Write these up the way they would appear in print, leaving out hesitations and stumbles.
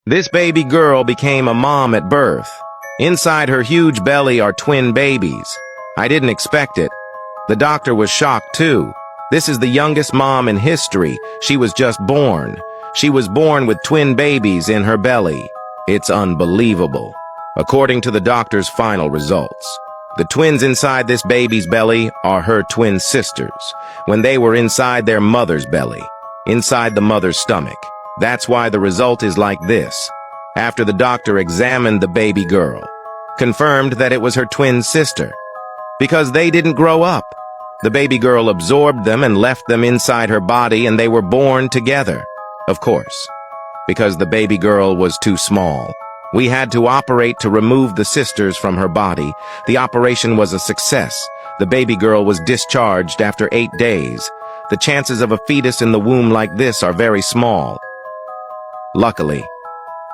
This baby girl became a mom at birth. Inside her huge belly are twin babies. I didn't expect it. The doctor was shocked too. This is the youngest mom in history. She was just born. She was born with twin babies in her belly. It's unbelievable. According to the doctor's final results, the twins inside this baby's belly are her twin sisters, when they were inside their mother's belly, inside the mother's stomach. That's why the result is like this. After the doctor examined the baby girl, confirmed that it was her twin sister. Because they didn't grow up. The baby girl absorbed them and left them inside her body, and they were born together. Of course, because the baby girl was too small. We had to operate to remove the sisters from her body. The operation was a success. The baby girl was discharged after 8 days. The chances of a fetus in the womb like this are very small. Luckily,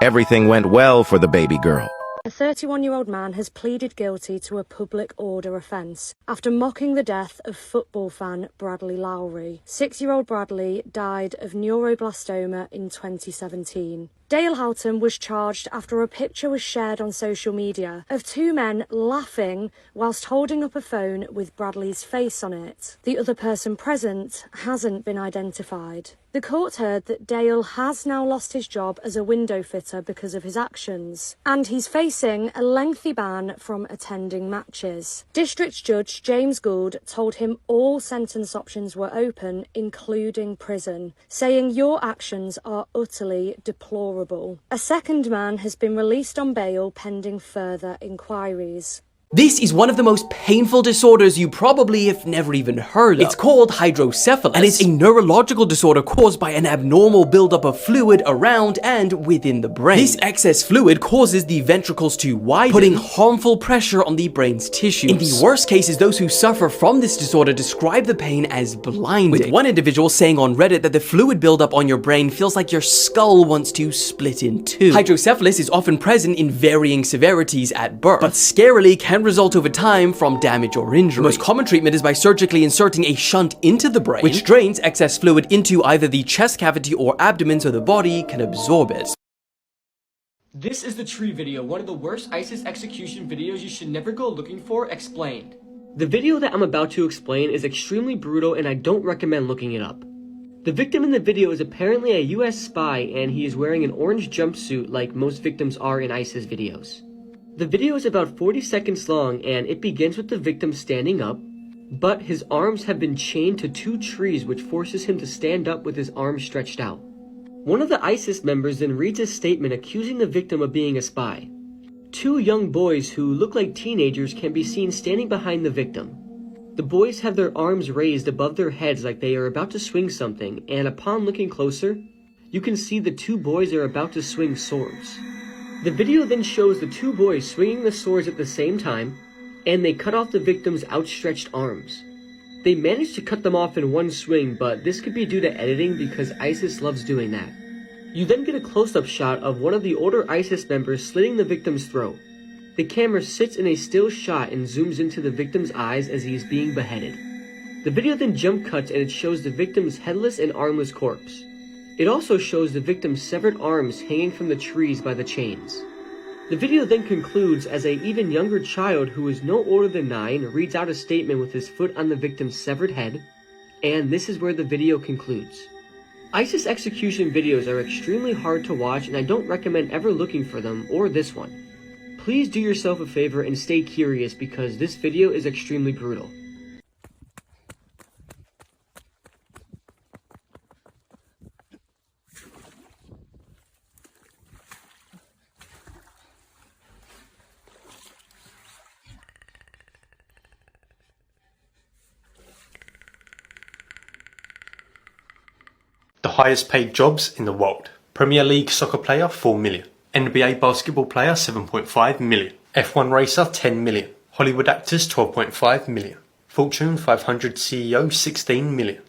everything went well for the baby girl. A 31-year-old man has pleaded guilty to a public order offence after mocking the death of football fan Bradley Lowry. 6-year-old Bradley died of neuroblastoma in 2017. Dale Houghton was charged after a picture was shared on social media of two men laughing whilst holding up a phone with Bradley's face on it. The other person present hasn't been identified. The court heard that Dale has now lost his job as a window fitter because of his actions, and he's facing a lengthy ban from attending matches. District Judge James Gould told him all sentence options were open, including prison, saying your actions are utterly deplorable. A second man has been released on bail pending further inquiries. This is one of the most painful disorders you probably have never even heard of. It's called hydrocephalus, and it's a neurological disorder caused by an abnormal buildup of fluid around and within the brain. This excess fluid causes the ventricles to widen, putting harmful pressure on the brain's tissues. In the worst cases, those who suffer from this disorder describe the pain as blinding, with one individual saying on Reddit that the fluid buildup on your brain feels like your skull wants to split in two. Hydrocephalus is often present in varying severities at birth, but scarily can result over time from damage or injury. The most common treatment is by surgically inserting a shunt into the brain, which drains excess fluid into either the chest cavity or abdomen so the body can absorb it. This is the tree video, one of the worst ISIS execution videos you should never go looking for, explained. The video that I'm about to explain is extremely brutal and I don't recommend looking it up. The victim in the video is apparently a US spy and he is wearing an orange jumpsuit like most victims are in ISIS videos. The video is about 40 seconds long and it begins with the victim standing up, but his arms have been chained to two trees which forces him to stand up with his arms stretched out. One of the ISIS members then reads a statement accusing the victim of being a spy. Two young boys who look like teenagers can be seen standing behind the victim. The boys have their arms raised above their heads like they are about to swing something, and upon looking closer, you can see the two boys are about to swing swords. The video then shows the two boys swinging the swords at the same time, and they cut off the victim's outstretched arms. They managed to cut them off in one swing, but this could be due to editing because ISIS loves doing that. You then get a close-up shot of one of the older ISIS members slitting the victim's throat. The camera sits in a still shot and zooms into the victim's eyes as he is being beheaded. The video then jump cuts and it shows the victim's headless and armless corpse. It also shows the victim's severed arms hanging from the trees by the chains. The video then concludes as an even younger child who is no older than 9 reads out a statement with his foot on the victim's severed head, and this is where the video concludes. ISIS execution videos are extremely hard to watch and I don't recommend ever looking for them, or this one. Please do yourself a favor and stay curious because this video is extremely brutal. The highest paid jobs in the world. Premier League soccer player 4 million. NBA basketball player 7.5 million. F1 racer 10 million. Hollywood actors 12.5 million. Fortune 500 CEO 16 million.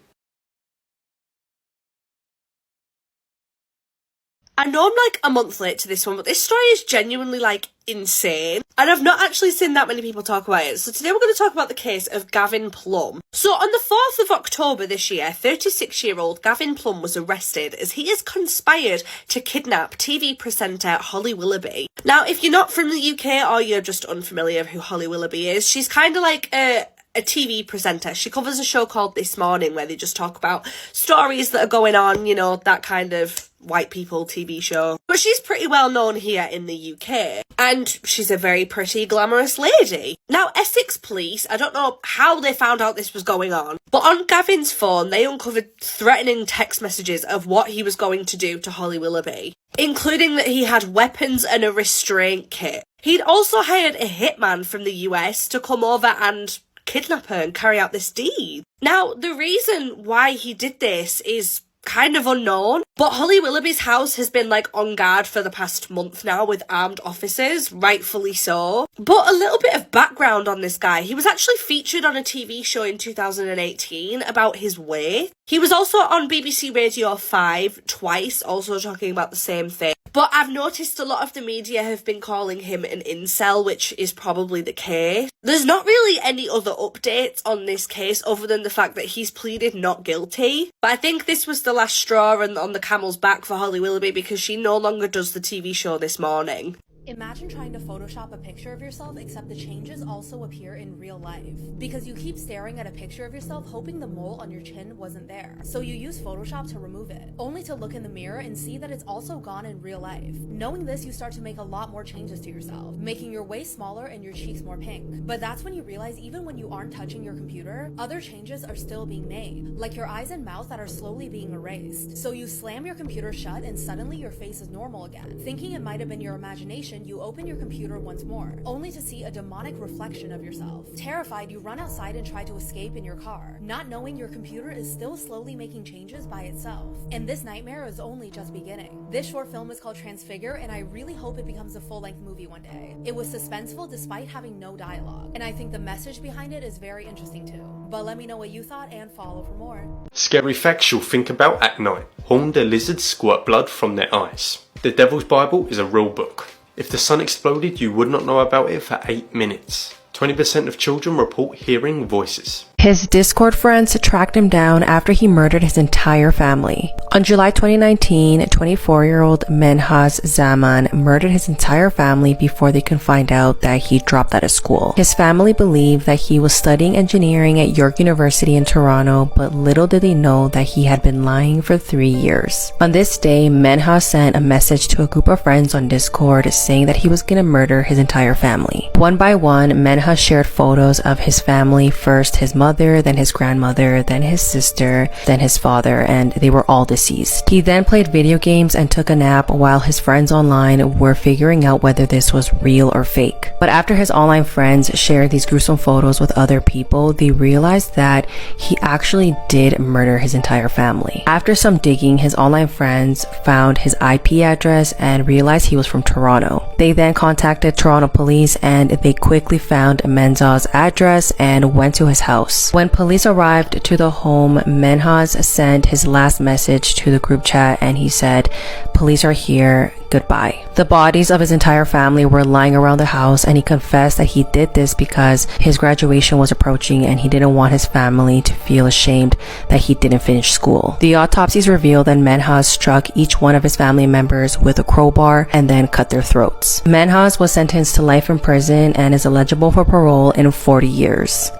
I know I'm like a month late to this one, but this story is genuinely like insane. And I've not actually seen that many people talk about it. So today we're going to talk about the case of Gavin Plum. So on the 4th of October this year, 36-year-old Gavin Plum was arrested as he has conspired to kidnap TV presenter Holly Willoughby. Now, if you're not from the UK or you're just unfamiliar with who Holly Willoughby is, she's kind of like a TV presenter. She covers a show called This Morning where they just talk about stories that are going on, you know, that kind of white people TV show. But she's pretty well known here in the UK, and she's a very pretty, glamorous lady. Now, Essex police, I don't know how they found out this was going on, but on Gavin's phone, they uncovered threatening text messages of what he was going to do to Holly Willoughby, including that he had weapons and a restraint kit. He'd also hired a hitman from the US to come over and kidnap her and carry out this deed. Now, the reason why he did this is kind of unknown, but Holly Willoughby's house has been like on guard for the past month now with armed officers, rightfully so. But a little bit of background on this guy. He was actually featured on a TV show in 2018 about his weight. He was also on BBC Radio 5 twice, also talking about the same thing. But I've noticed a lot of the media have been calling him an incel, which is probably the case. There's not really any other updates on this case other than the fact that he's pleaded not guilty. But I think this was the last straw and on the camel's back for Holly Willoughby because she no longer does the TV show This Morning. Imagine trying to Photoshop a picture of yourself, except the changes also appear in real life. Because you keep staring at a picture of yourself, hoping the mole on your chin wasn't there. So you use Photoshop to remove it, only to look in the mirror and see that it's also gone in real life. Knowing this, you start to make a lot more changes to yourself, making your waist smaller and your cheeks more pink. But that's when you realize even when you aren't touching your computer, other changes are still being made, like your eyes and mouth that are slowly being erased. So you slam your computer shut and suddenly your face is normal again. Thinking it might have been your imagination, you open your computer once more, only to see a demonic reflection of yourself. Terrified, you run outside and try to escape in your car, not knowing your computer is still slowly making changes by itself. And this nightmare is only just beginning. This short film is called Transfigure, and I really hope it becomes a full-length movie one day. It was suspenseful despite having no dialogue, and I think the message behind it is very interesting too. But let me know what you thought and follow for more. Scary facts you'll think about at night. Horned lizards squirt blood from their eyes. The Devil's Bible is a real book. If the sun exploded, you would not know about it for 8 minutes. 20% of children report hearing voices. His Discord friends tracked him down after he murdered his entire family. On July 2019, 24-year-old Menas Zaman murdered his entire family before they could find out that he dropped out of school. His family believed that he was studying engineering at York University in Toronto, but little did they know that he had been lying for 3 years. On this day, Menas sent a message to a group of friends on Discord saying that he was gonna murder his entire family. One by one, Menas shared photos of his family, first his mother, then his grandmother, then his sister, then his father, and they were all deceased. He then played video games and took a nap while his friends online were figuring out whether this was real or fake. But after his online friends shared these gruesome photos with other people, they realized that he actually did murder his entire family. After some digging, his online friends found his IP address and realized he was from Toronto. They then contacted Toronto police and they quickly found Menas' address and went to his house. When police arrived to the home, Menas sent his last message to the group chat and he said, "Police are here, goodbye." The bodies of his entire family were lying around the house and he confessed that he did this because his graduation was approaching and he didn't want his family to feel ashamed that he didn't finish school. The autopsies revealed that Menas struck each one of his family members with a crowbar and then cut their throats. Menas was sentenced to life in prison and is eligible for parole in 40 years.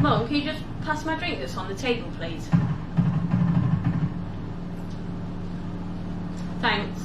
Mum, can you just pass my drink that's on the table, please? Thanks.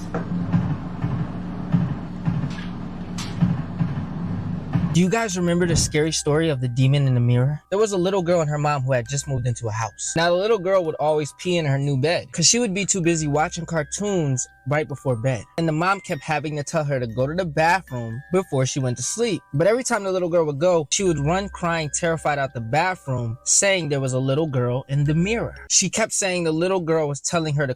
Do you guys remember the scary story of the demon in the mirror? There was a little girl and her mom who had just moved into a house. Now the little girl would always pee in her new bed because she would be too busy watching cartoons right before bed. And the mom kept having to tell her to go to the bathroom before she went to sleep. But every time the little girl would go, she would run crying, terrified out the bathroom, saying there was a little girl in the mirror. She kept saying the little girl was telling her to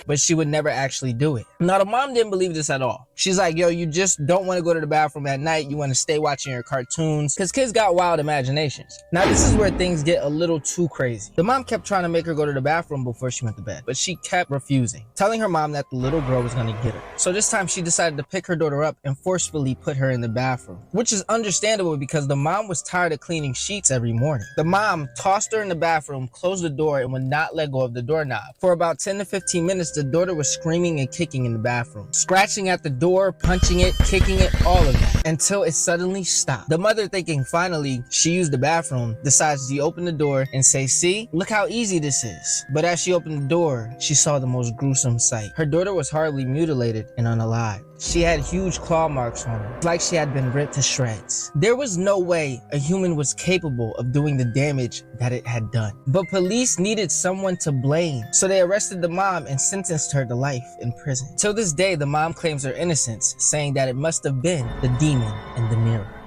but she would never actually do it. Now, the mom didn't believe this at all. She's like, yo, you just don't want to go to the bathroom at night. You want to stay watching your cartoons, because kids got wild imaginations. Now, this is where things get a little too crazy. The mom kept trying to make her go to the bathroom before she went to bed, but she kept refusing, telling her mom that the little girl was going to get her. So this time she decided to pick her daughter up and forcefully put her in the bathroom, which is understandable because the mom was tired of cleaning sheets every morning. The mom tossed her in the bathroom, closed the door, and would not let go of the doorknob. For about 10 to 15 minutes, the daughter was screaming and kicking in the bathroom, scratching at the door, punching it, kicking it, all of that, until it suddenly stopped. The mother, thinking finally she used the bathroom, decides to open the door and say, see, look how easy this is. But as she opened the door, she saw the most gruesome sight. Her daughter was horribly mutilated and unalive. She had huge claw marks on her, like she had been ripped to shreds. There was no way a human was capable of doing the damage that it had done. But police needed someone to blame, so they arrested the mom and sentenced her to life in prison. Till this day, the mom claims her innocence, saying that it must have been the demon in the mirror.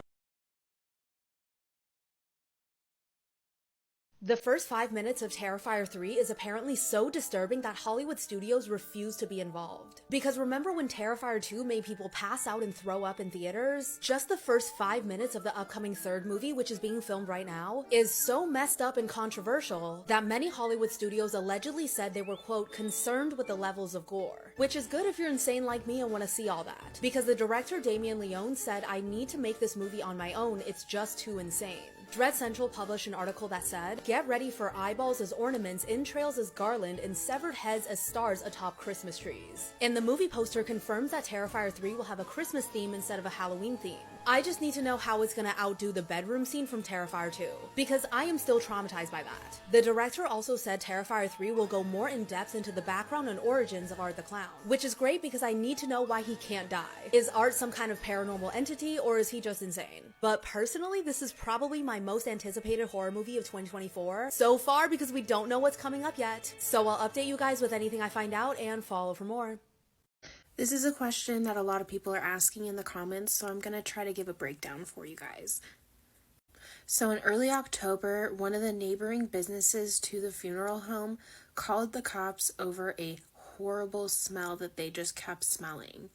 The first 5 minutes of Terrifier 3 is apparently so disturbing that Hollywood studios refuse to be involved. Because remember when Terrifier 2 made people pass out and throw up in theaters? Just the first 5 minutes of the upcoming third movie, which is being filmed right now, is so messed up and controversial that many Hollywood studios allegedly said they were, quote, concerned with the levels of gore. Which is good if you're insane like me and want to see all that. Because the director Damien Leone said, I need to make this movie on my own, it's just too insane. Dread Central published an article that said, get ready for eyeballs as ornaments, entrails as garland, and severed heads as stars atop Christmas trees. And the movie poster confirms that Terrifier 3 will have a Christmas theme instead of a Halloween theme. I just need to know how it's gonna outdo the bedroom scene from Terrifier 2, because I am still traumatized by that. The director also said Terrifier 3 will go more in depth into the background and origins of Art the Clown, which is great because I need to know why he can't die. Is Art some kind of paranormal entity, or is he just insane? But personally, this is probably my most anticipated horror movie of 2024 so far because we don't know what's coming up yet. So I'll update you guys with anything I find out and follow for more. This is a question that a lot of people are asking in the comments, so I'm going to try to give a breakdown for you guys. So in early October, one of the neighboring businesses to the funeral home called the cops over a horrible smell that they just kept smelling.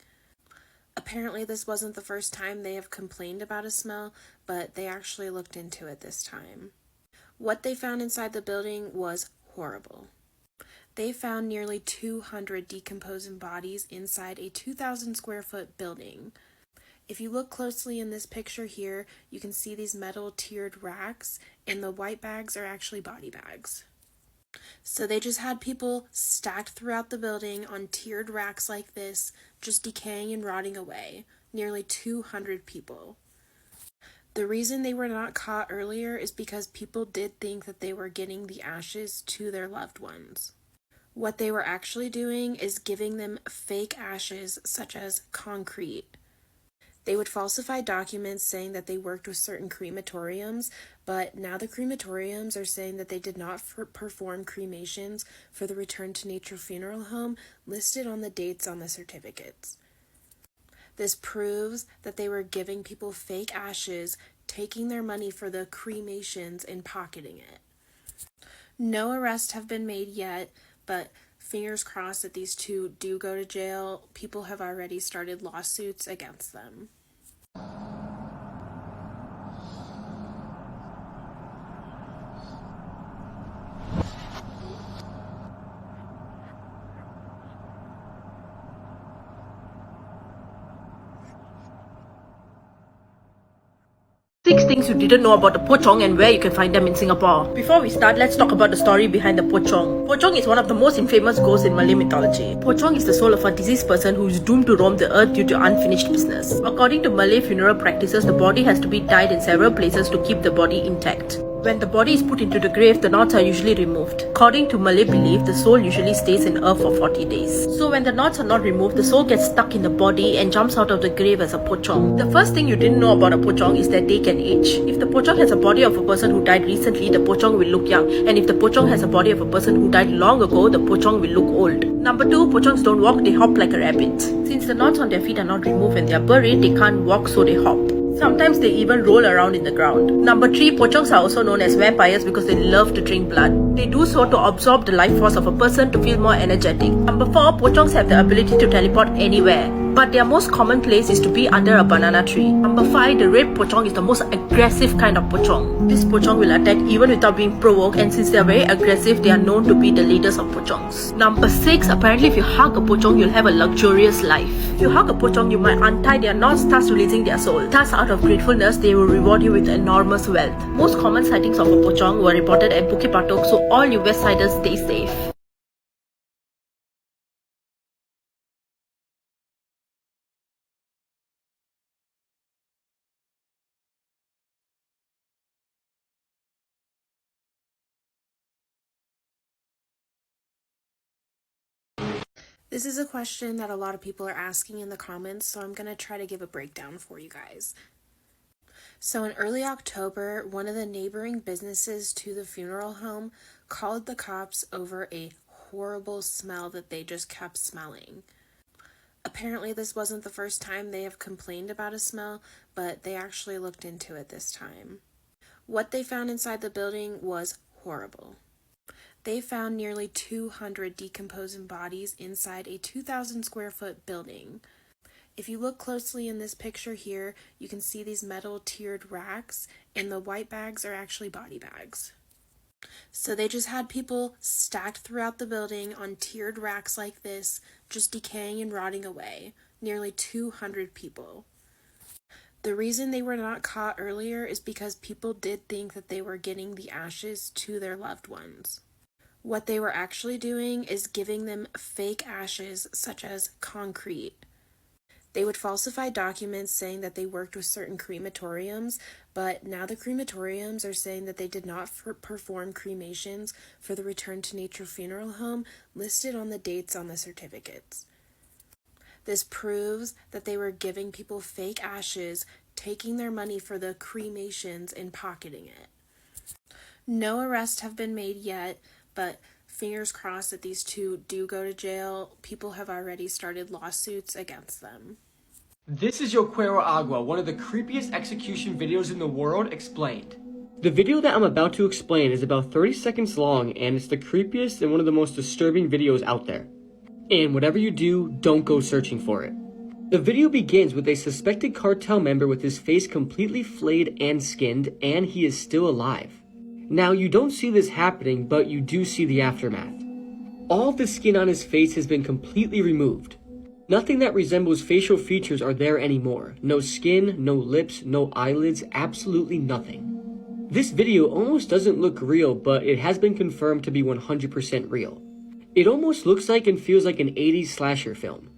Apparently this wasn't the first time they have complained about a smell, but they actually looked into it this time. What they found inside the building was horrible. They found nearly 200 decomposing bodies inside a 2,000 square foot building. If you look closely in this picture here, you can see these metal tiered racks, and the white bags are actually body bags. So they just had people stacked throughout the building on tiered racks like this, just decaying and rotting away. Nearly 200 people. The reason they were not caught earlier is because people did think that they were getting the ashes to their loved ones. What they were actually doing is giving them fake ashes, such as concrete. They would falsify documents saying that they worked with certain crematoriums, but now the crematoriums are saying that they did not perform cremations for the Return to Nature funeral home listed on the dates on the certificates. This proves that they were giving people fake ashes, taking their money for the cremations and pocketing it. No arrests have been made yet, but fingers crossed that these two do go to jail. People have already started lawsuits against them. Six things you didn't know about the pocong and where you can find them in Singapore. Before we start, let's talk about the story behind the pocong. Pocong is one of the most infamous ghosts in Malay mythology. Pocong is the soul of a deceased person who is doomed to roam the earth due to unfinished business. According to Malay funeral practices, the body has to be tied in several places to keep the body intact. When the body is put into the grave, the knots are usually removed. According to Malay belief, the soul usually stays in earth for 40 days. So when the knots are not removed, the soul gets stuck in the body and jumps out of the grave as a pocong. The first thing you didn't know about a pocong is that they can age. If the pocong has a body of a person who died recently, the pocong will look young. And if the pocong has a body of a person who died long ago, the pocong will look old. Number 2, pocongs don't walk, they hop like a rabbit. Since the knots on their feet are not removed when they are buried, they can't walk, so they hop. Sometimes they even roll around in the ground. Number 3, pocongs are also known as vampires because they love to drink blood. They do so to absorb the life force of a person to feel more energetic. Number 4, pocongs have the ability to teleport anywhere, but their most common place is to be under a banana tree. Number 5, the red pocong is the most aggressive kind of pocong. This pocong will attack even without being provoked, and since they are very aggressive, they are known to be the leaders of pocongs. Number 6, apparently if you hug a pocong, you'll have a luxurious life. If you hug a pocong, you might untie their knots, thus releasing their soul. Thus, out of gratefulness, they will reward you with enormous wealth. Most common sightings of a pocong were reported at Bukit Batok, so all you Westsiders stay safe. This is a question that a lot of people are asking in the comments, so I'm going to try to give a breakdown for you guys. So in early October, one of the neighboring businesses to the funeral home called the cops over a horrible smell that they just kept smelling. Apparently this wasn't the first time they have complained about a smell, but they actually looked into it this time. What they found inside the building was horrible. They found nearly 200 decomposing bodies inside a 2,000 square foot building. If you look closely in this picture here, you can see these metal tiered racks, and the white bags are actually body bags. So they just had people stacked throughout the building on tiered racks like this, just decaying and rotting away. Nearly 200 people. The reason they were not caught earlier is because people did think that they were getting the ashes to their loved ones. What they were actually doing is giving them fake ashes, such as concrete. They would falsify documents saying that they worked with certain crematoriums, but now the crematoriums are saying that they did not perform cremations for the Return to Nature funeral home listed on the dates on the certificates. This proves that they were giving people fake ashes, taking their money for the cremations and pocketing it. No arrests have been made yet, but fingers crossed that these two do go to jail. People have already started lawsuits against them. This is YERO Agua, one of the creepiest execution videos in the world, explained. The video that I'm about to explain is about 30 seconds long, and it's the creepiest and one of the most disturbing videos out there. And whatever you do, don't go searching for it. The video begins with a suspected cartel member with his face completely flayed and skinned, and he is still alive. Now, you don't see this happening, but you do see the aftermath. All of the skin on his face has been completely removed. Nothing that resembles facial features are there anymore. No skin, no lips, no eyelids, absolutely nothing. This video almost doesn't look real, but it has been confirmed to be 100% real. It almost looks like and feels like an 80s slasher film.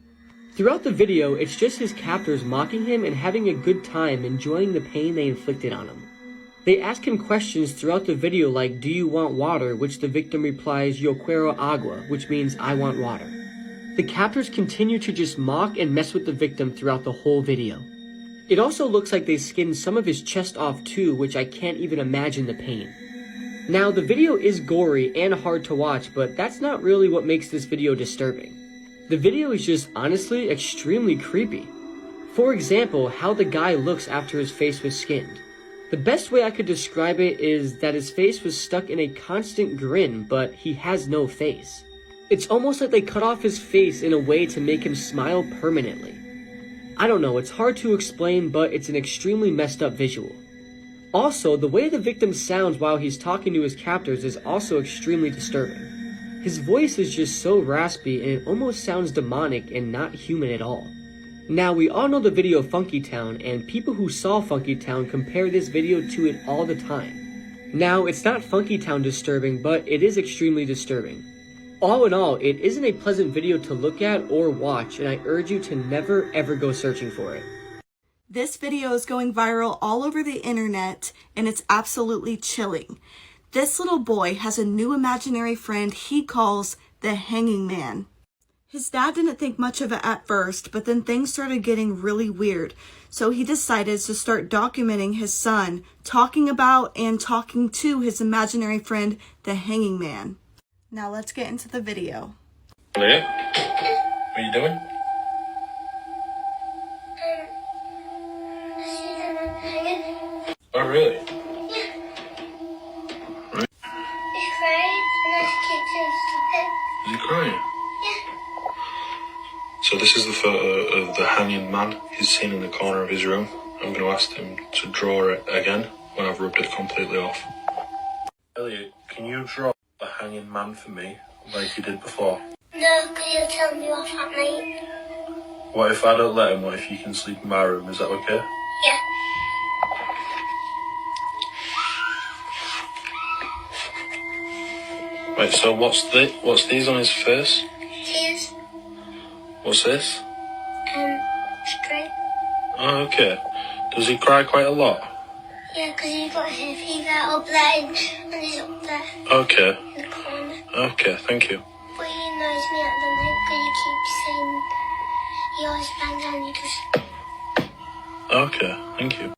Throughout the video, it's just his captors mocking him and having a good time enjoying the pain they inflicted on him. They ask him questions throughout the video like, "Do you want water?" which the victim replies, "Yo quiero agua," which means, "I want water." The captors continue to just mock and mess with the victim throughout the whole video. It also looks like they skinned some of his chest off too, which I can't even imagine the pain. Now, the video is gory and hard to watch, but that's not really what makes this video disturbing. The video is just honestly extremely creepy. For example, how the guy looks after his face was skinned. The best way I could describe it is that his face was stuck in a constant grin, but he has no face. It's almost like they cut off his face in a way to make him smile permanently. I don't know, it's hard to explain, but it's an extremely messed up visual. Also, the way the victim sounds while he's talking to his captors is also extremely disturbing. His voice is just so raspy and it almost sounds demonic and not human at all. Now, we all know the video Funky Town, and people who saw Funky Town compare this video to it all the time. Now, it's not Funky Town disturbing, but it is extremely disturbing. All in all, it isn't a pleasant video to look at or watch, and I urge you to never ever go searching for it. This video is going viral all over the internet, and it's absolutely chilling. This little boy has a new imaginary friend he calls the Hanging Man. His dad didn't think much of it at first, but then things started getting really weird. So he decided to start documenting his son talking about and talking to his imaginary friend, the Hanging Man. Now let's get into the video. Leah, what are you doing? Oh, really? Yeah. Right. He's crying, and I keep saying stop it. Is he crying? Yeah. So this is the photo of the hanging man he's seen in the corner of his room. I'm going to ask him to draw it again when I've rubbed it completely off. Elliot, can you draw the hanging man for me, like you did before? No, because he'll tell me off at night. What if I don't let him? What if you can sleep in my room? Is that okay? Yeah. Right, so what's these on his face? Tears. What's this? String. Oh, okay. Does he cry quite a lot? Yeah, because he's got hay fever up there and he's up there. Okay. In the corner. Okay, thank you. But he annoys me at the night because he keeps saying he always bangs on you just... Okay, thank you.